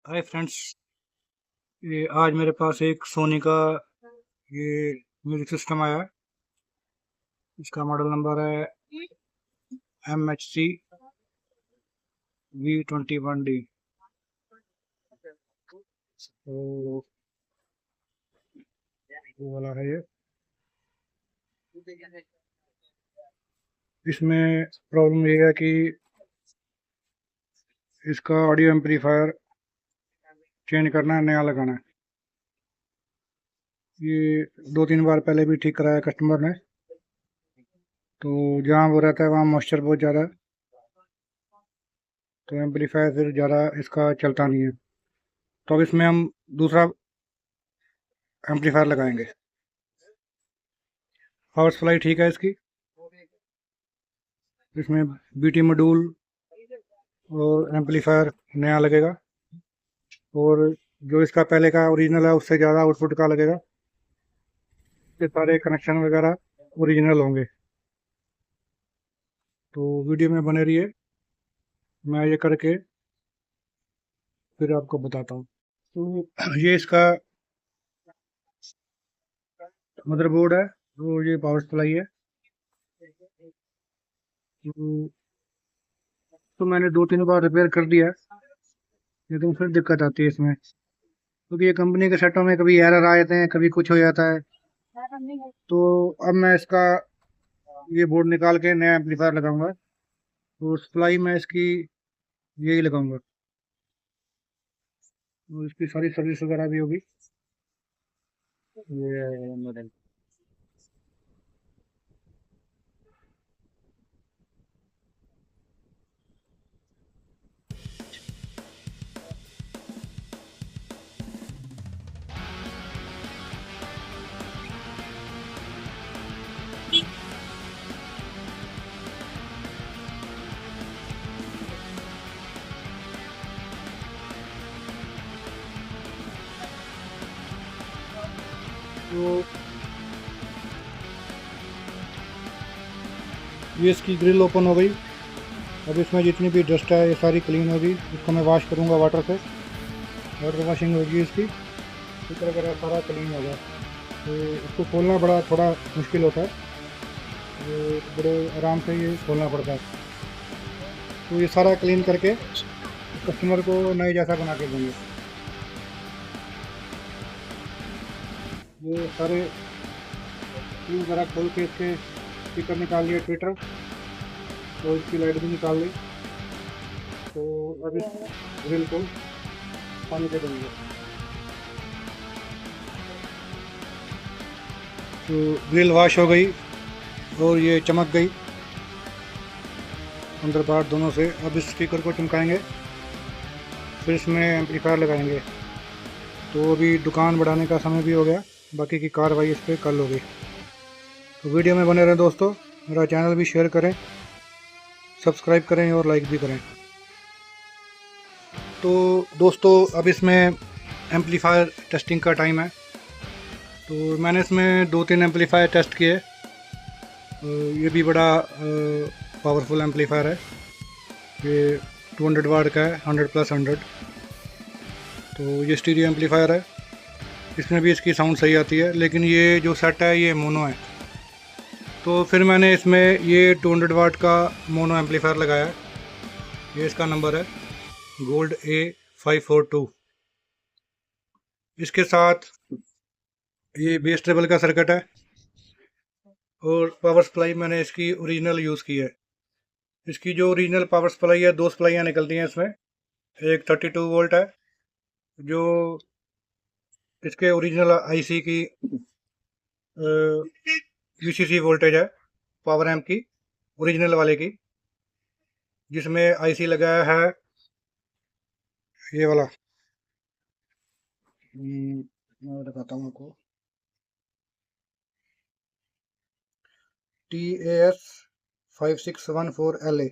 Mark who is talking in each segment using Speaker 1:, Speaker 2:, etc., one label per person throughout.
Speaker 1: Hi friends. ये आज मेरे पास एक सोनी का ये म्यूजिक सिस्टम आया है। इसका मॉडल नंबर है MHC V21D। तो वो वाला है ये। इसमें प्रॉब्लम ये है कि इसका ऑडियो एम्पलीफायर चेंज करना है, नया लगाना है। ये 2-3 बार पहले भी ठीक कराया कस्टमर ने। तो जहाँ वो रहता है वहाँ मॉइस्चर बहुत ज़्यादा है, तो एम्पलीफायर फिर ज़्यादा इसका चलता नहीं है। तो अब इसमें हम दूसरा एम्पलीफायर लगाएंगे। पावर सप्लाई ठीक है इसकी। इसमें बीटी मॉड्यूल और एम्पलीफायर नया लगेगा, और जो इसका पहले का ओरिजिनल है उससे ज़्यादा आउटपुट का लगेगा। ये सारे कनेक्शन वगैरह ओरिजिनल होंगे। तो वीडियो में बने रहिए, मैं ये करके फिर आपको बताता हूँ। तो ये इसका मदरबोर्ड है, तो ये पावर सप्लाई है। तो मैंने 2-3 बार रिपेयर कर दिया है, लेकिन फिर दिक्कत आती है इसमें, क्योंकि ये कंपनी के सेटों में कभी एरर आ जाते हैं, कभी कुछ हो जाता है। तो अब मैं इसका ये बोर्ड निकाल के नया एम्पलीफायर लगाऊंगा। तो सप्लाई मैं इसकी यही लगाऊंगा, और इसकी सारी सर्विस वगैरह भी होगी। ये मॉडल तो ये इसकी ग्रिल ओपन हो गई। अब इसमें जितनी भी डस्ट है ये सारी क्लीन होगी। इसको मैं वॉश करूँगा वाटर से, वाटर वॉशिंग होगी इसकी। इस तरह सारा क्लीन होगा। तो इसको खोलना बड़ा थोड़ा मुश्किल होता है, ये बड़े आराम से ये खोलना पड़ता है। तो ये सारा क्लीन करके कस्टमर को नए जैसा बना के देंगे। ये सारे स्क्रू वगैरह खोल के इसके स्पीकर निकाल लिए, ट्विटर, और इसकी लाइट भी निकाल ली। तो अब इस ग्रिल को पानी दे देंगे। तो ग्रिल वॉश हो गई और ये चमक गई अंदर बाहर दोनों से। अब इस स्पीकर को चमकाएंगे, फिर इसमें एम्पलीफायर लगाएंगे। तो अभी दुकान बढ़ाने का समय भी हो गया, बाकी की कार्रवाई इस पर कल होगी। तो वीडियो में बने रहें दोस्तों, मेरा चैनल भी शेयर करें, सब्सक्राइब करें और लाइक भी करें। तो दोस्तों अब इसमें एम्पलीफायर टेस्टिंग का टाइम है। तो मैंने इसमें 2-3 एम्पलीफायर टेस्ट किए। ये भी बड़ा पावरफुल एम्पलीफायर है। ये 200 वाट का है, 100+100। तो ये स्टीरियो एम्पलीफायर है, इसमें भी इसकी साउंड सही आती है। लेकिन ये जो सेट है ये मोनो है। तो फिर मैंने इसमें ये 200 वाट का मोनो एम्पलीफायर लगाया है। ये इसका नंबर है गोल्ड A542। इसके साथ ये बेस ट्रेबल का सर्किट है, और पावर सप्लाई मैंने इसकी ओरिजिनल यूज़ की है। इसकी जो ओरिजिनल पावर सप्लाई है, 2 सप्लाइयाँ निकलती हैं इसमें। एक 32 वोल्ट है, जो इसके ओरिजिनल आईसी की वीसीसी वोल्टेज है, पावर एम्प की, ओरिजिनल वाले की, जिसमें आईसी लगाया है ये वाला। मैं बताता हूँ आपको, TAS5614LA।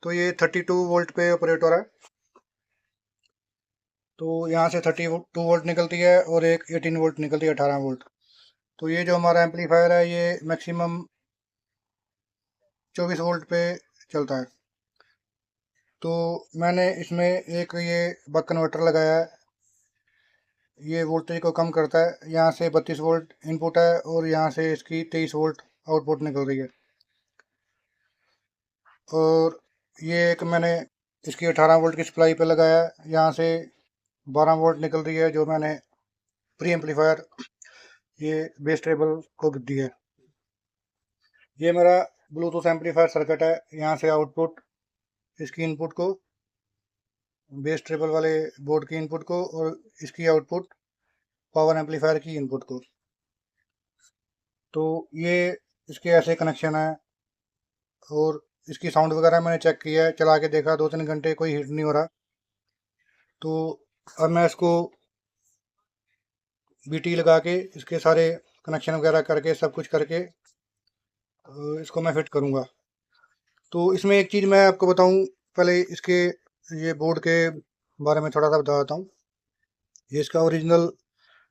Speaker 1: तो ये 32 वोल्ट पे ऑपरेटर है। तो यहाँ से 32 वोल्ट निकलती है और एक 18 वोल्ट निकलती है, 18 वोल्ट। तो ये जो हमारा एम्पलीफायर है ये मैक्सिमम 24 वोल्ट पे चलता है। तो मैंने इसमें एक ये बक कन्वर्टर लगाया है। ये वोल्टेज को कम करता है। यहाँ से 32 वोल्ट इनपुट है और यहाँ से इसकी 23 वोल्ट आउटपुट निकल रही है। और ये एक मैंने इसकी 18 वोल्ट की सप्लाई पे लगाया है। यहाँ से 12 वोल्ट निकल रही है जो मैंने प्री एम्पलीफायर ये बेस टेबल को दी है। ये मेरा ब्लूटूथ एम्पलीफायर सर्किट है। यहाँ से आउटपुट इसकी इनपुट को, बेस ट्रेबल वाले बोर्ड की इनपुट को, और इसकी आउटपुट पावर एम्पलीफायर की इनपुट को। तो ये इसके ऐसे कनेक्शन है। और इसकी साउंड वगैरह मैंने चेक किया है, चला के देखा, 2-3 घंटे कोई हीट नहीं हो रहा। तो अब मैं इसको बीटी लगा के इसके सारे कनेक्शन वगैरह करके सब कुछ करके इसको मैं फिट करूँगा। तो इसमें एक चीज़ मैं आपको बताऊँ, पहले इसके ये बोर्ड के बारे में थोड़ा सा बता देता हूँ। ये इसका ओरिजिनल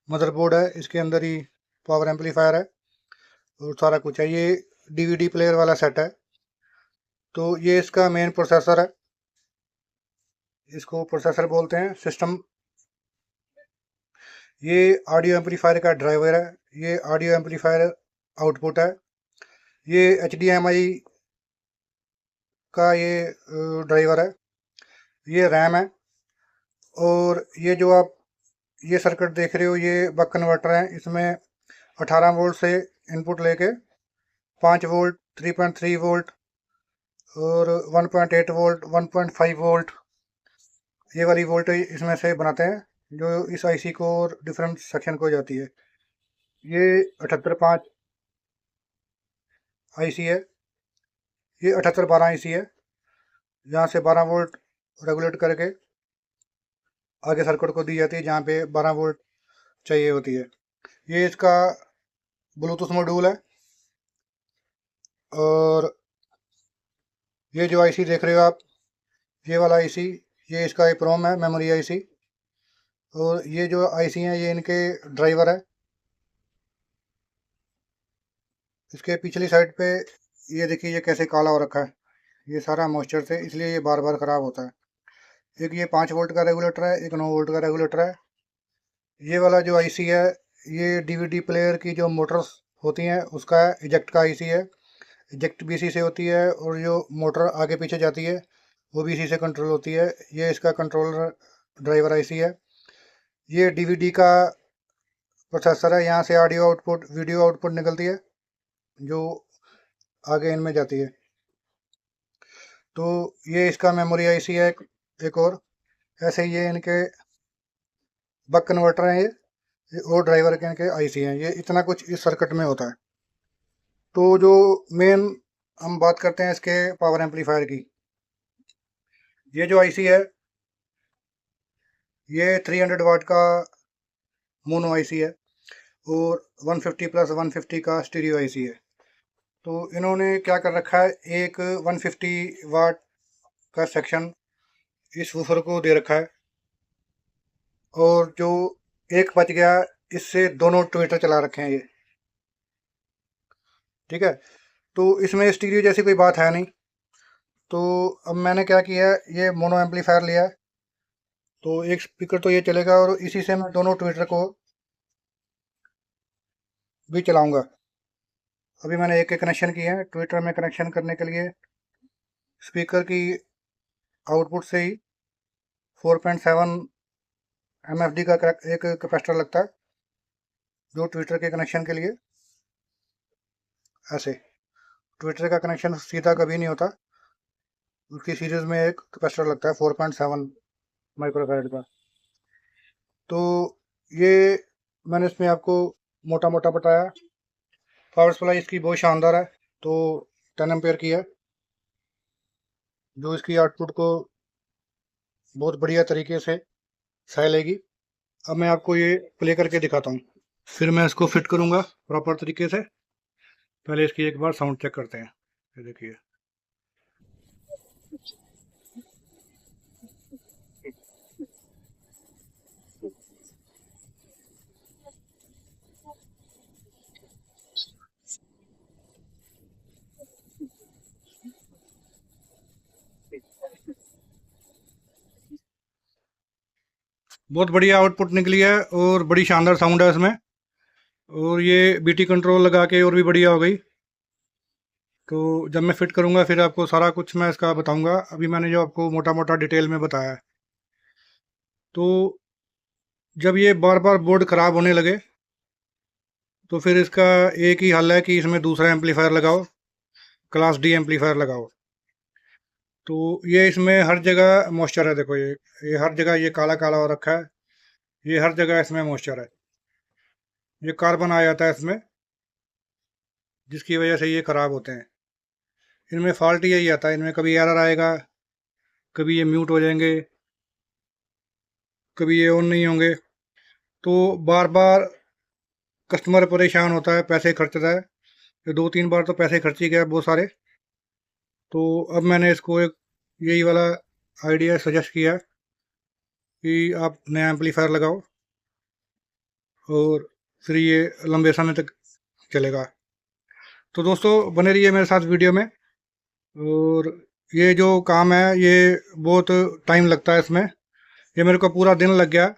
Speaker 1: मदरबोर्ड है। इसके अंदर ही पावर एम्पलीफायर है और सारा कुछ है। ये डीवीडी प्लेयर वाला सेट है। तो ये इसका मेन प्रोसेसर है। इसको प्रोसेसर बोलते हैं, सिस्टम। ये ऑडियो एम्पलीफायर का ड्राइवर है। ये ऑडियो एम्पलीफायर आउटपुट है। ये HDMI का ये ड्राइवर है। ये रैम है। और ये जो आप ये सर्किट देख रहे हो, ये बक कन्वर्टर है। इसमें 18 वोल्ट से इनपुट लेके 5 वोल्ट, 3.3 वोल्ट और 1.8 वोल्ट, 1.5 वोल्ट, ये वाली वोल्टेज इसमें से बनाते हैं, जो इस आईसी को और डिफरेंट सेक्शन को जाती है। ये 78.5 आईसी है। ये 7812 आईसी है। जहाँ से 12 वोल्ट रेगुलेट करके आगे सर्किट को दी जाती है, जहाँ पे 12 वोल्ट चाहिए होती है। ये इसका ब्लूटूथ मॉड्यूल है। और ये जो आईसी देख रहे हो आप, ये वाला आईसी, ये इसका EEPROM है, मेमोरी आईसी। और ये जो आईसी हैं ये इनके ड्राइवर है। इसके पिछली साइड पे ये देखिए, ये कैसे काला हो रखा है। ये सारा मॉइस्चर से, इसलिए ये बार बार ख़राब होता है। एक ये 5 वोल्ट का रेगुलेटर है, एक 9 वोल्ट का रेगुलेटर है। ये वाला जो आईसी है, ये डीवीडी प्लेयर की जो मोटर्स होती हैं उसका इजेक्ट का आईसी है। इजेक्ट भी इसी से होती है और जो मोटर आगे पीछे जाती है वो भी इसी से कंट्रोल होती है। ये इसका कंट्रोलर ड्राइवर आईसी है। ये डीवीडी का प्रोसेसर है। यहाँ से ऑडियो आउटपुट, वीडियो आउटपुट निकलती है जो आगे इनमें जाती है। तो ये इसका मेमोरी आईसी है एक और। ऐसे ही ये इनके बक कन्वर्टर हैं। ये और ड्राइवर के इनके आईसी हैं। ये इतना कुछ इस सर्किट में होता है। तो जो मेन हम बात करते हैं इसके पावर एम्पलीफायर की, ये जो आईसी है ये 300 वाट का मोनो आईसी है और 150 प्लस 150 का स्टीरियो आईसी है। तो इन्होंने क्या कर रखा है, एक 150 वाट का सेक्शन इस वूफर को दे रखा है और जो एक बच गया, इससे दोनों ट्विटर चला रखे हैं ये। ठीक है। तो इसमें स्टीरियो जैसी कोई बात है नहीं। तो अब मैंने क्या किया है, ये मोनो एम्पलीफायर लिया है। तो एक स्पीकर तो ये चलेगा और इसी से मैं दोनों ट्विटर को भी चलाऊंगा। अभी मैंने एक कनेक्शन किए हैं। ट्विटर में कनेक्शन करने के लिए स्पीकर की आउटपुट से ही 4.7 MFD का एक कैपेसिटर लगता है, जो ट्विटर के कनेक्शन के लिए। ऐसे ट्विटर का कनेक्शन सीधा कभी नहीं होता, उसकी सीरीज में एक कैपेसिटर लगता है 4.7 माइक्रोफैराड का। तो ये मैंने इसमें आपको मोटा मोटा बताया। पावर सप्लाई इसकी बहुत शानदार है। तो 10 एम्पेयर की है, जो इसकी आउटपुट को बहुत बढ़िया तरीके से सह लेगी। अब मैं आपको ये प्ले करके दिखाता हूँ, फिर मैं इसको फिट करूँगा प्रॉपर तरीके से। पहले इसकी एक बार साउंड चेक करते हैं। ये देखिए, बहुत बढ़िया आउटपुट निकली है और बड़ी शानदार साउंड है इसमें। और ये बीटी कंट्रोल लगा के और भी बढ़िया हो गई। तो जब मैं फिट करूँगा फिर आपको सारा कुछ मैं इसका बताऊँगा। अभी मैंने जो आपको मोटा मोटा डिटेल में बताया है। तो जब ये बार बार बोर्ड ख़राब होने लगे तो फिर इसका एक ही हल है कि इसमें दूसरा एम्पलीफायर लगाओ, क्लास डी एम्पलीफायर लगाओ। तो ये इसमें हर जगह मॉइस्चर है, देखो ये हर जगह ये काला काला हो रखा है, ये हर जगह इसमें मॉइस्चर है, ये कार्बन आ जाता है इसमें, जिसकी वजह से ये ख़राब होते हैं। इनमें फॉल्ट यही आता है, इनमें कभी एरर आएगा, कभी ये म्यूट हो जाएंगे, कभी ये ऑन नहीं होंगे। तो बार बार कस्टमर परेशान होता है, पैसे खर्चता है। ये 2-3 बार तो पैसे खर्च ही गए बहुत सारे। तो अब मैंने इसको एक यही वाला आइडिया सजेस्ट किया कि आप नया एम्पलीफायर लगाओ और फिर ये लंबे समय तक चलेगा। तो दोस्तों बने रहिए मेरे साथ वीडियो में। और ये जो काम है ये बहुत टाइम लगता है इसमें, ये मेरे को पूरा दिन लग गया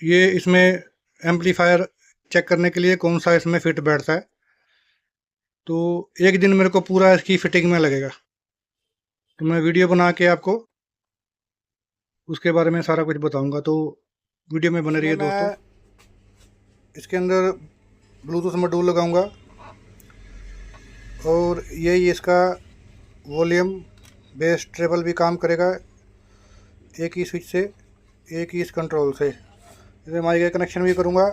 Speaker 1: ये इसमें एम्पलीफायर चेक करने के लिए कौन सा इसमें फिट बैठता है। तो एक दिन मेरे को पूरा इसकी फिटिंग में लगेगा। तो मैं वीडियो बना के आपको उसके बारे में सारा कुछ बताऊंगा। तो वीडियो में बने रहिए दोस्तों। इसके अंदर ब्लूटूथ मॉड्यूल लगाऊंगा और यही इसका वॉल्यूम बेस ट्रेबल भी काम करेगा एक ही स्विच से, एक ही इस कंट्रोल से। इसमें माइक का कनेक्शन भी करूंगा,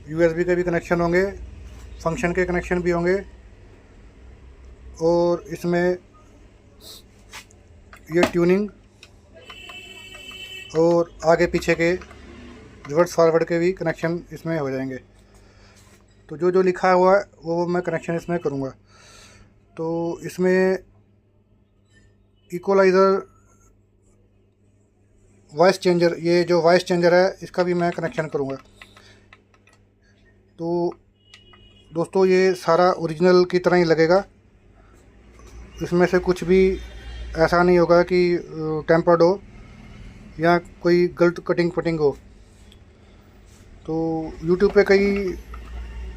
Speaker 1: यूएसबी के भी कनेक्शन होंगे, फंक्शन के कनेक्शन भी होंगे। और इसमें ये ट्यूनिंग और आगे पीछे के रिवर्स फॉरवर्ड के भी कनेक्शन इसमें हो जाएंगे। तो जो जो लिखा हुआ है वो मैं कनेक्शन इसमें करूँगा। तो इसमें इक्वलाइज़र, वॉइस चेंजर, ये जो वॉइस चेंजर है इसका भी मैं कनेक्शन करूँगा। तो दोस्तों ये सारा ओरिजिनल की तरह ही लगेगा, इसमें से कुछ भी ऐसा नहीं होगा कि टेम्पर्ड हो या कोई गलत कटिंग फटिंग हो। तो यूट्यूब पे कई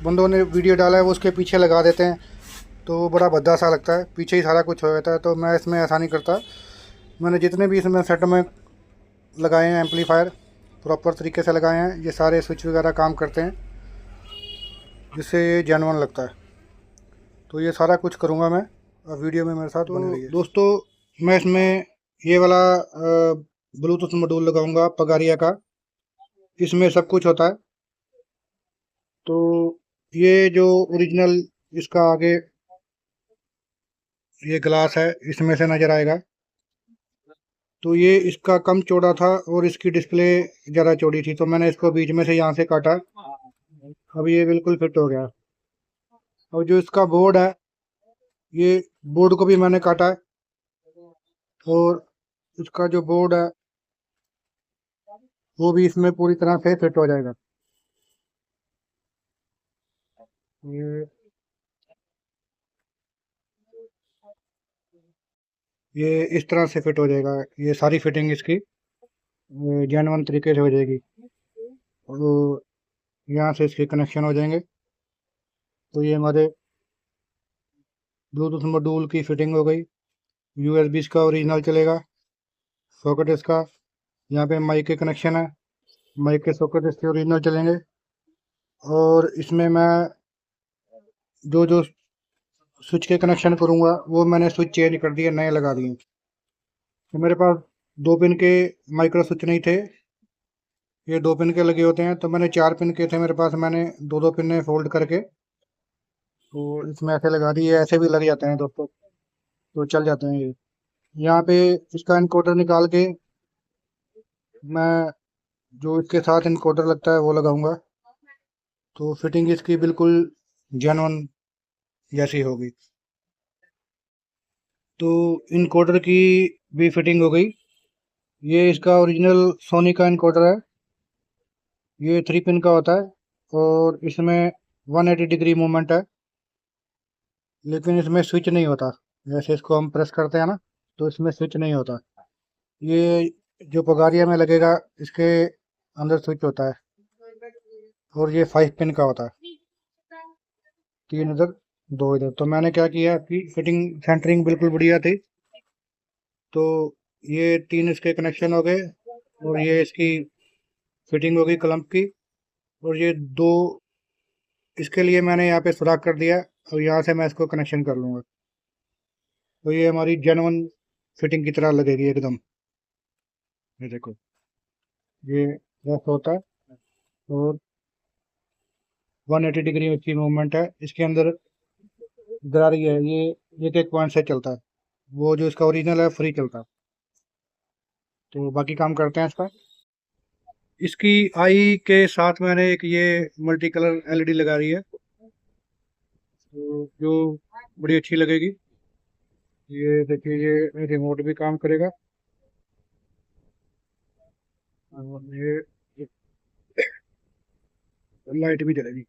Speaker 1: बंदों ने वीडियो डाला है वो उसके पीछे लगा देते हैं तो बड़ा भद्दा सा लगता है, पीछे ही सारा कुछ हो जाता है। तो मैं इसमें ऐसा नहीं करता। मैंने जितने भी इसमें सेट में लगाए हैं एम्पलीफायर प्रॉपर तरीके से लगाए हैं, ये सारे स्विच वगैरह काम करते हैं जिससे ये जेन्युइन लगता है। तो ये सारा कुछ करूँगा मैं, अब वीडियो में मेरे साथ बने रहिए। दोस्तों मैं इसमें ये वाला ब्लूटूथ मॉड्यूल लगाऊंगा पगारिया का, इसमें सब कुछ होता है। तो ये जो ओरिजिनल इसका आगे ये ग्लास है इसमें से नज़र आएगा। तो ये इसका कम चौड़ा था और इसकी डिस्प्ले ज़्यादा चौड़ी थी, तो मैंने इसको बीच में से यहाँ से काटा, अब ये बिल्कुल फिट हो गया। और जो इसका बोर्ड है ये बोर्ड को भी मैंने काटा है और इसका जो बोर्ड है वो भी इसमें पूरी तरह से फिट हो जाएगा। ये इस तरह से फिट हो जाएगा, ये सारी फिटिंग इसकी जेन्युइन तरीके से हो जाएगी। और यहाँ से इसके कनेक्शन हो जाएंगे। तो ये हमारे ब्लूटूथ मॉड्यूल की फिटिंग हो गई। यूएसबी इसका ओरिजिनल चलेगा, सॉकेट इसका, यहाँ पे माइक के कनेक्शन है, माइक के सॉकेट इसके ओरिजिनल चलेंगे। और इसमें मैं जो जो स्विच के कनेक्शन करूँगा वो मैंने स्विच चेंज कर दिए, नए लगा दिए। तो मेरे पास 2 पिन के माइक्रो स्विच नहीं थे, ये 2 पिन के लगे होते हैं। तो मैंने 4 पिन के थे मेरे पास, मैंने 2-2 पिन फोल्ड करके तो इसमें ऐसे लगा दिए। ऐसे भी लग जाते हैं दोस्तों, तो चल जाते हैं ये। यहाँ पे इसका इनकोडर निकाल के मैं जो इसके साथ इनकोडर लगता है वो लगाऊंगा। तो फिटिंग इसकी बिल्कुल जेन्युइन जैसी होगी। तो इनकोडर की भी फिटिंग हो गई। ये इसका ओरिजिनल सोनी का इनकोडर है, ये 3 पिन का होता है और इसमें 180 डिग्री मूवमेंट है, लेकिन इसमें स्विच नहीं होता। जैसे इसको हम प्रेस करते हैं ना, तो इसमें स्विच नहीं होता। ये जो पगारिया में लगेगा इसके अंदर स्विच होता है, और ये 5 पिन का होता है, 3 इधर 2 इधर। तो मैंने क्या किया कि फिटिंग सेंटरिंग बिल्कुल बढ़िया थी, तो ये 3 इसके कनेक्शन हो गए, और ये इसकी फिटिंग हो गई क्लम्प की, और ये 2 इसके लिए मैंने यहाँ पे सुराख कर दिया, और यहाँ से मैं इसको कनेक्शन कर लूँगा। तो ये हमारी जेन्युइन फिटिंग की तरह लगेगी एकदम। ये देखो, ये ऐसा होता है, और 180 डिग्री की मूवमेंट है इसके अंदर। गरारी है ये 1 पॉइंट से चलता है, वो जो इसका ओरिजिनल है फ्री चलता है। तो बाकी काम करते हैं इसका। इसकी आई के साथ मैंने एक ये मल्टी कलर एलईडी लगा रही है, तो जो बड़ी अच्छी लगेगी। ये देखिए, ये रिमोट भी काम करेगा, और ये लाइट भी जलेगी।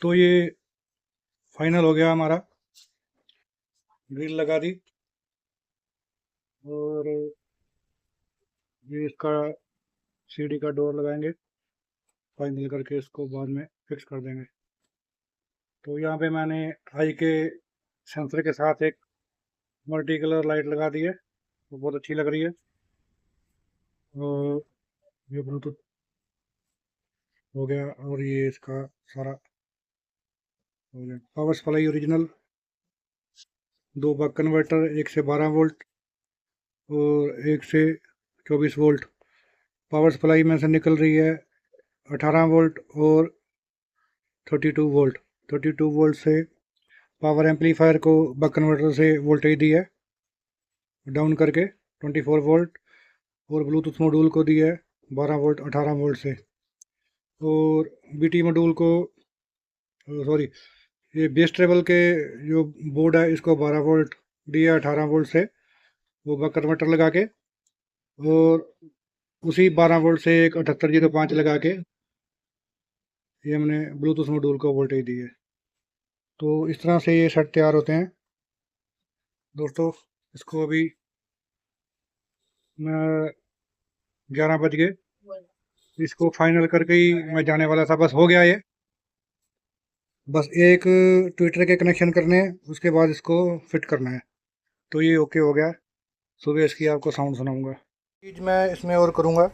Speaker 1: तो ये फाइनल हो गया हमारा। ग्रिल लगा दी, और ये इसका सीढ़ी का डोर लगाएंगे, फाइनल करके इसको बाद में फिक्स कर देंगे। तो यहाँ पे मैंने आई के सेंसर के साथ एक मल्टी कलर लाइट लगा दी है, वो बहुत अच्छी लग रही है। और ये ब्लूटूथ हो गया, और ये इसका सारा हो गया। Power supply original, 2 buck converter, एक से 12 वोल्ट और एक से 24 वोल्ट। पावर सप्लाई में से निकल रही है 18 वोल्ट और 32 वोल्ट। 32 वोल्ट से पावर एम्पलीफायर को बक कन्वर्टर से वोल्टेज दी है डाउन करके 24 वोल्ट, और ब्लूटूथ मॉड्यूल को दी है 12 वोल्ट 18 वोल्ट से। और बीटी मॉड्यूल को, सॉरी, ये बेस ट्रेबल के जो बोर्ड है इसको 12 वोल्ट दिया 18 वोल्ट से, वो बक कन्वर्टर लगा के, और उसी 12 वोल्ट से एक 7805 लगा के ये हमने ब्लूटूथ मॉड्यूल को वोल्टेज दी है। तो इस तरह से ये सेट तैयार होते हैं दोस्तों। इसको अभी मैं 11 बज गए, इसको फाइनल करके ही मैं जाने वाला था, बस हो गया ये। बस एक ट्विटर के कनेक्शन करने हैं, उसके बाद इसको फिट करना है। तो ये ओके हो गया। सुबह इसकी आपको साउंड सुनाऊंगा। चीज़ मैं इसमें और करूँगा,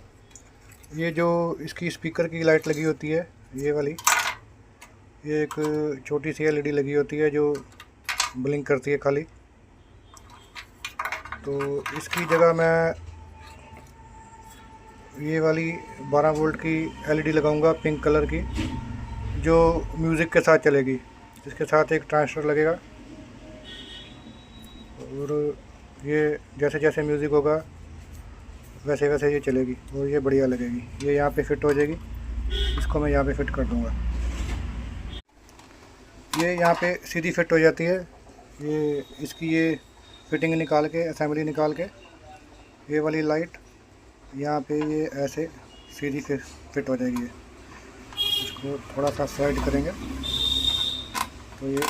Speaker 1: ये जो इसकी स्पीकर की लाइट लगी होती है ये वाली, ये एक छोटी सी एलईडी लगी होती है जो ब्लिंक करती है खाली। तो इसकी जगह मैं ये वाली 12 वोल्ट की एलईडी लगाऊंगा पिंक कलर की, जो म्यूज़िक के साथ चलेगी। इसके साथ एक ट्रांजिस्टर लगेगा, और ये जैसे जैसे म्यूज़िक होगा वैसे वैसे ये चलेगी, और ये बढ़िया लगेगी। ये यहाँ पे फिट हो जाएगी, इसको मैं यहाँ पे फिट कर दूँगा। ये यहाँ पे सीधी फिट हो जाती है। ये इसकी ये फिटिंग निकाल के, असेंबली निकाल के, ये वाली लाइट यहाँ पे ये ऐसे सीधी फिट हो जाएगी। इसको थोड़ा सा साइड करेंगे तो ये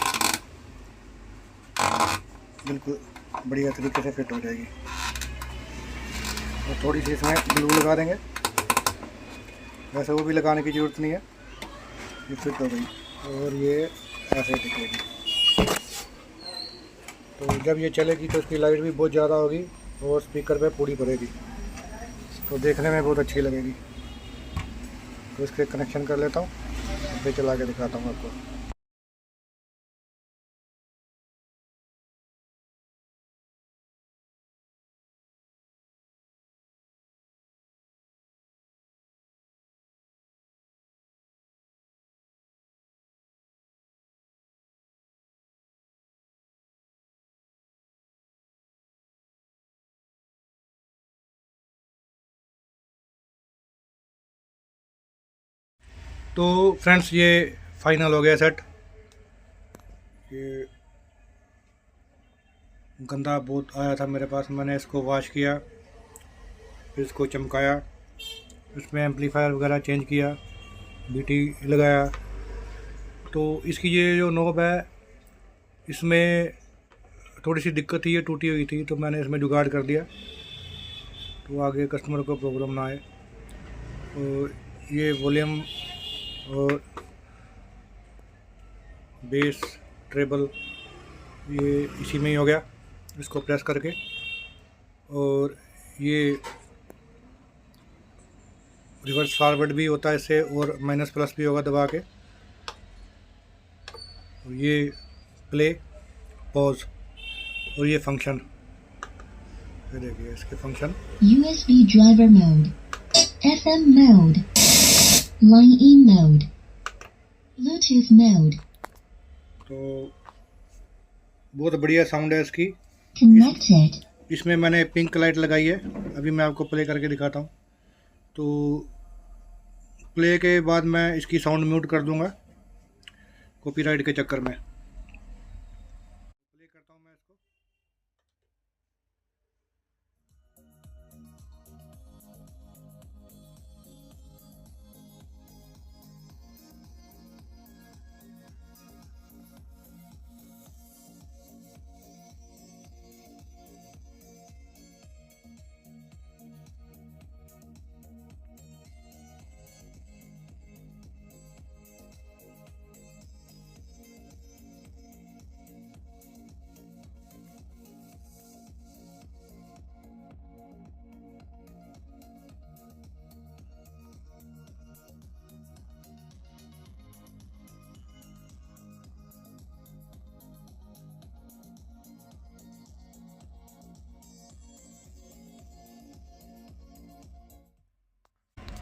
Speaker 1: बिल्कुल बढ़िया तरीके से फिट हो जाएगी। और थोड़ी सी इसमें ग्लू लगा देंगे, वैसे वो भी लगाने की ज़रूरत नहीं है, ये फिट हो गई। और ये ऐसे दिखेगी। तो जब ये चलेगी तो इसकी लाइट भी बहुत ज़्यादा होगी, और स्पीकर पे पूरी भरेगी, तो देखने में बहुत अच्छी लगेगी। तो इसके कनेक्शन कर लेता हूँ, फिर चला के दिखाता हूँ आपको। तो फ्रेंड्स ये फाइनल हो गया सेट। ये गंदा बहुत आया था मेरे पास, मैंने इसको वॉश किया, फिर इसको चमकाया, इसमें एम्पलीफायर वगैरह चेंज किया, बीटी लगाया। तो इसकी ये जो नॉब है इसमें थोड़ी सी दिक्कत थी, ये टूटी हुई थी, तो मैंने इसमें जुगाड़ कर दिया तो आगे कस्टमर को प्रॉब्लम ना आए। और ये वॉल्यूम और बेस ट्रेबल ये इसी में ही हो गया, इसको प्रेस करके। और ये रिवर्स फॉरवर्ड भी होता है इससे, और माइनस प्लस भी होगा दबा के। और ये प्ले, पॉज, और ये फंक्शन, ये देखिए इसके function.
Speaker 2: USB driver mode, FM mode, line in mode, Bluetooth mode,
Speaker 1: तो बहुत बढ़िया साउंड है इसकी।
Speaker 2: connected,
Speaker 1: इसमें मैंने पिंक लाइट लगाई है, अभी मैं आपको प्ले करके दिखाता हूँ। तो प्ले के बाद मैं इसकी साउंड म्यूट कर दूंगा कॉपीराइट के चक्कर में। प्ले करता हूँ मैं इसको।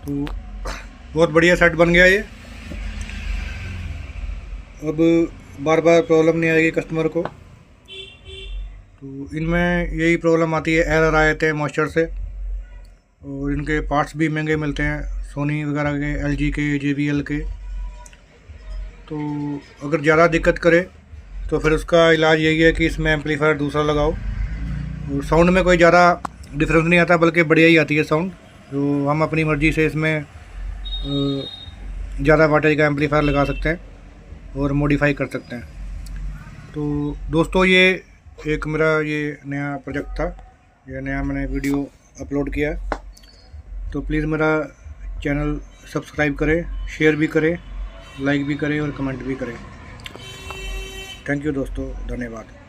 Speaker 1: तो बहुत बढ़िया सेट बन गया ये। अब बार बार प्रॉब्लम नहीं आएगी कस्टमर को। तो इनमें यही प्रॉब्लम आती है, एरर आए थे मॉइस्चर से, और इनके पार्ट्स भी महंगे मिलते हैं, सोनी वगैरह के, LG के, JBL के। तो अगर ज़्यादा दिक्कत करे तो फिर उसका इलाज यही है कि इसमें एम्पलीफायर दूसरा लगाओ। और साउंड में कोई ज़्यादा डिफरेंस नहीं आता, बल्कि बढ़िया ही आती है साउंड। तो हम अपनी मर्ज़ी से इसमें ज़्यादा वाटेज का एम्पलीफायर लगा सकते हैं और मॉडिफाई कर सकते हैं। तो दोस्तों ये एक मेरा ये नया प्रोजेक्ट था, ये नया मैंने वीडियो अपलोड किया है। तो प्लीज़ मेरा चैनल सब्सक्राइब करें, शेयर भी करें, लाइक भी करें और कमेंट भी करें। थैंक यू दोस्तों, धन्यवाद।